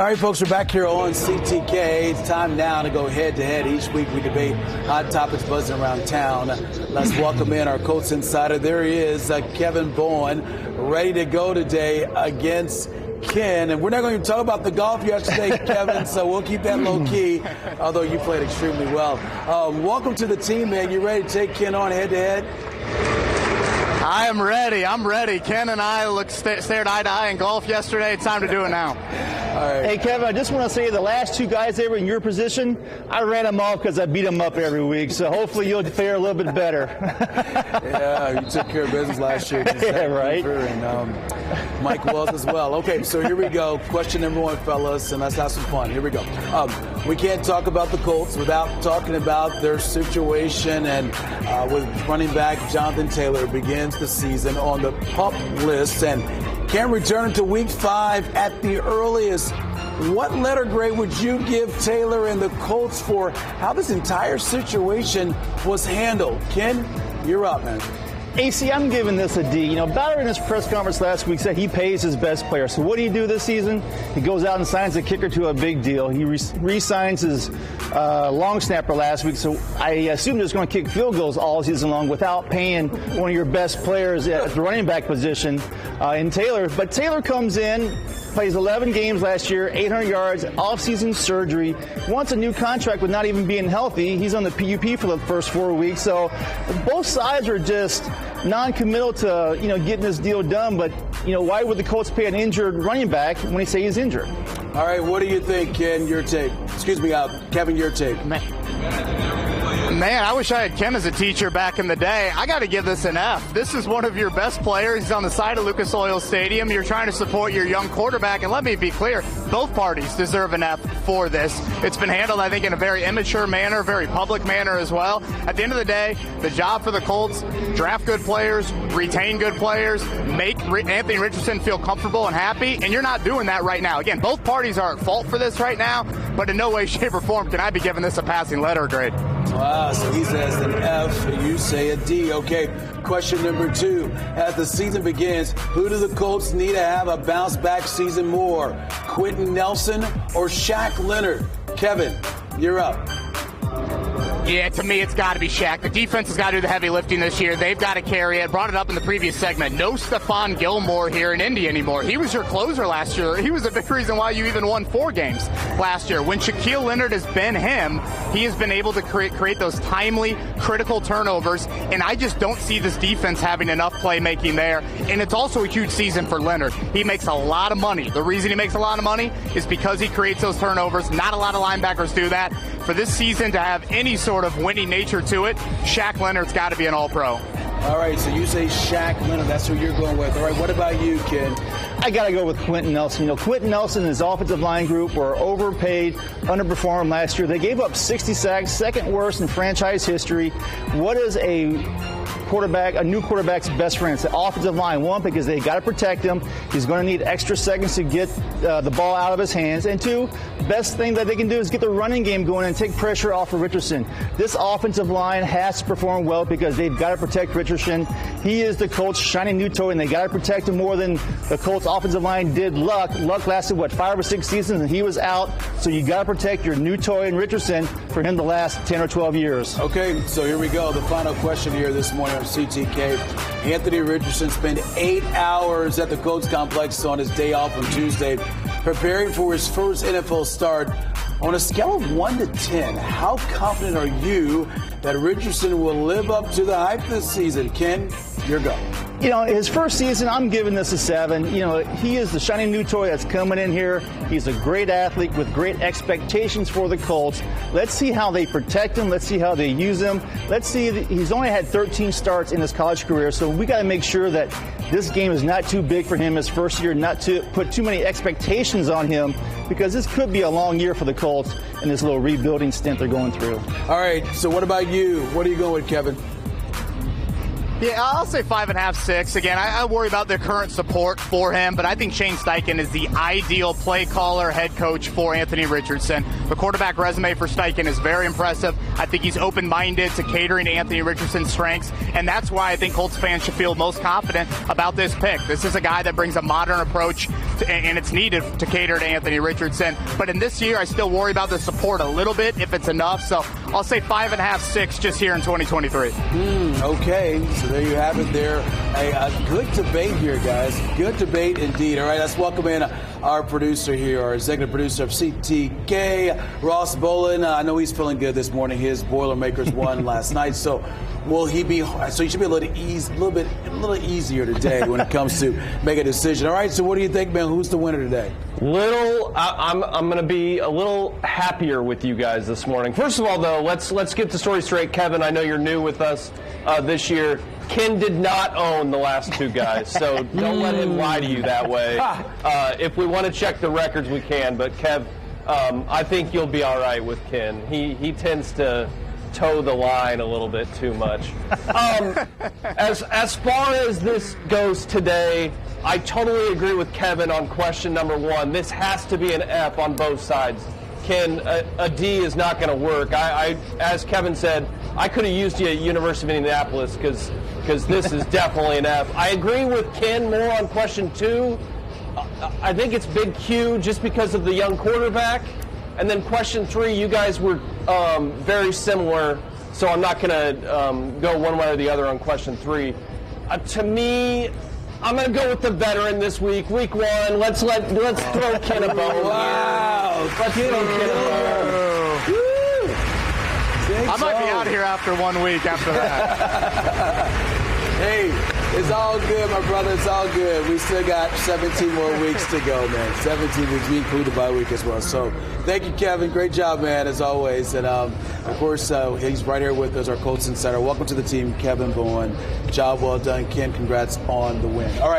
All right, folks, we're back here on CTK. It's time now to go head-to-head. Each week we debate hot topics buzzing around town. Let's welcome in our Colts insider. There he is, Kevin Bowen, ready to go today against Ken. And we're not going to talk about the golf yesterday, Kevin, so we'll keep that low-key, although you played extremely well. Welcome to the team, man. You ready to take Ken on head-to-head? I am ready. I'm ready. Ken and I stared eye to eye in golf yesterday. It's time to do it now. All right. Hey, Kevin, I just want to say the last two guys that were in your position, I ran them off because I beat them up every week. So hopefully you'll fare a little bit better. Yeah, you took care of business last year. Yeah, right. And Mike Wells as well. Okay, so here we go. Question number one, fellas, and let's have some fun. Here we go. We can't talk about the Colts without talking about their situation, and with running back Jonathan Taylor begins the season on the PUP list and can return to Week 5 at the earliest. What letter grade would you give Taylor and the Colts for how this entire situation was handled? Ken, you're up, man. AC, I'm giving this a D. You know, Ballard in his press conference last week said he pays his best player. So what do you do this season? He goes out and signs a kicker to a big deal. He re-signs his long snapper last week. So I assume he's going to kick field goals all season long without paying one of your best players at the running back position in Taylor. But Taylor comes in, plays 11 games last year, 800 yards, off-season surgery, wants a new contract with not even being healthy. He's on the PUP for the first 4 weeks. So both sides are just non-committal to, getting this deal done. But, why would the Colts pay an injured running back when they say he's injured? All right, what do you think, Ken? Your take. Excuse me, Kevin, your take. Man, I wish I had Ken as a teacher back in the day. I got to give this an F. This is one of your best players. He's on the side of Lucas Oil Stadium. You're trying to support your young quarterback. And let me be clear, both parties deserve an F for this. It's been handled, I think, in a very immature manner, very public manner as well. At the end of the day, the job for the Colts, draft good players, retain good players, make Anthony Richardson feel comfortable and happy. And you're not doing that right now. Again, both parties are at fault for this right now, but in no way, shape, or form can I be giving this a passing letter grade. Wow, so he says an F, you say a D. Okay, question number 2. As the season begins, who do the Colts need to have a bounce-back season more? Quentin Nelson or Shaq Leonard? Kevin, you're up. Yeah, to me, it's got to be Shaq. The defense has got to do the heavy lifting this year. They've got to carry it. Brought it up in the previous segment. No Stephon Gilmore here in Indy anymore. He was your closer last year. He was the big reason why you even won 4 games last year. When Shaquille Leonard has been him, he has been able to create those timely, critical turnovers, and I just don't see this defense having enough playmaking there. And it's also a huge season for Leonard. He makes a lot of money. The reason he makes a lot of money is because he creates those turnovers. Not a lot of linebackers do that. For this season to have any sort of winning nature to it, Shaq Leonard's got to be an all-pro. All right, so you say Shaq Leonard. That's who you're going with. All right, what about you, Ken? I got to go with Quentin Nelson. Quentin Nelson and his offensive line group were overpaid, underperformed last year. They gave up 60 sacks, second worst in franchise history. What is a new quarterback's best friend? It's the offensive line. One, because they got to protect him. He's going to need extra seconds to get the ball out of his hands. And 2, best thing that they can do is get the running game going and take pressure off of Richardson. This offensive line has to perform well because they've got to protect Richardson. He is the Colts' shining new toy, and they got to protect him more than the Colts' offensive line did Luck. Luck lasted, 5 or 6 seasons, and he was out. So you got to protect your new toy in Richardson for him to last 10 or 12 years. Okay, so here we go. The final question here this morning on CTK. Anthony Richardson spent 8 hours at the Colts complex on his day off on Tuesday, preparing for his first NFL start. On a scale of 1 to 10, how confident are you that Richardson will live up to the hype this season? Ken, your go. His first season, I'm giving this a 7. He is the shiny new toy that's coming in here. He's a great athlete with great expectations for the Colts. Let's see how they protect him. Let's see how they use him. Let's see. He's only had 13 starts in his college career, so we got to make sure that this game is not too big for him his first year, not to put too many expectations on him, because this could be a long year for the Colts in this little rebuilding stint they're going through. All right, so what about you? What are you going with, Kevin? Yeah, I'll say 5.5, 6. Again, I worry about the current support for him, but I think Shane Steichen is the ideal play caller, head coach for Anthony Richardson. The quarterback resume for Steichen is very impressive. I think he's open-minded to catering to Anthony Richardson's strengths, and that's why I think Colts fans should feel most confident about this pick. This is a guy that brings a modern approach, and it's needed to cater to Anthony Richardson. But in this year, I still worry about the support a little bit, if it's enough. So I'll say 5.5, 6 just here in 2023. Okay, so there you have it there. A good debate here, guys. Good debate indeed. All right, let's welcome in our producer here, our executive producer of CTK, Ross Bolin. I know he's feeling good this morning. His Boilermakers won last night. So will he be? So he should be a little easier today when it comes to make a decision. All right. So what do you think, man? Who's the winner today? I'm going to be a little happier with you guys this morning. First of all, though, let's get the story straight. Kevin, I know you're new with us this year. Ken did not own the last two guys, so don't let him lie to you that way. If we want to check the records, we can. But Kev, I think you'll be all right with Ken. He tends to toe the line a little bit too much. As far as this goes today, I totally agree with Kevin on question number 1. This has to be an F on both sides. Ken, a D is not going to work. As Kevin said, I could have used you at University of Indianapolis because this is definitely an F. I agree with Ken more on question 2. I think it's big Q just because of the young quarterback. And then question 3, you guys were very similar, so I'm not going to go one way or the other on question 3. To me, I'm going to go with the veteran this week. Week 1, let's throw Ken a bone. Wow, Let's throw Ken a bone. I might be out here after 1 week after that. Hey, it's all good, my brother. It's all good. We still got 17 more weeks to go, man. 17 weeks. We include the bye week as well. So thank you, Kevin. Great job, man, as always. And, of course, he's right here with us, our Colts Insider. Welcome to the team, Kevin Bowen. Job well done. Ken, congrats on the win. All right.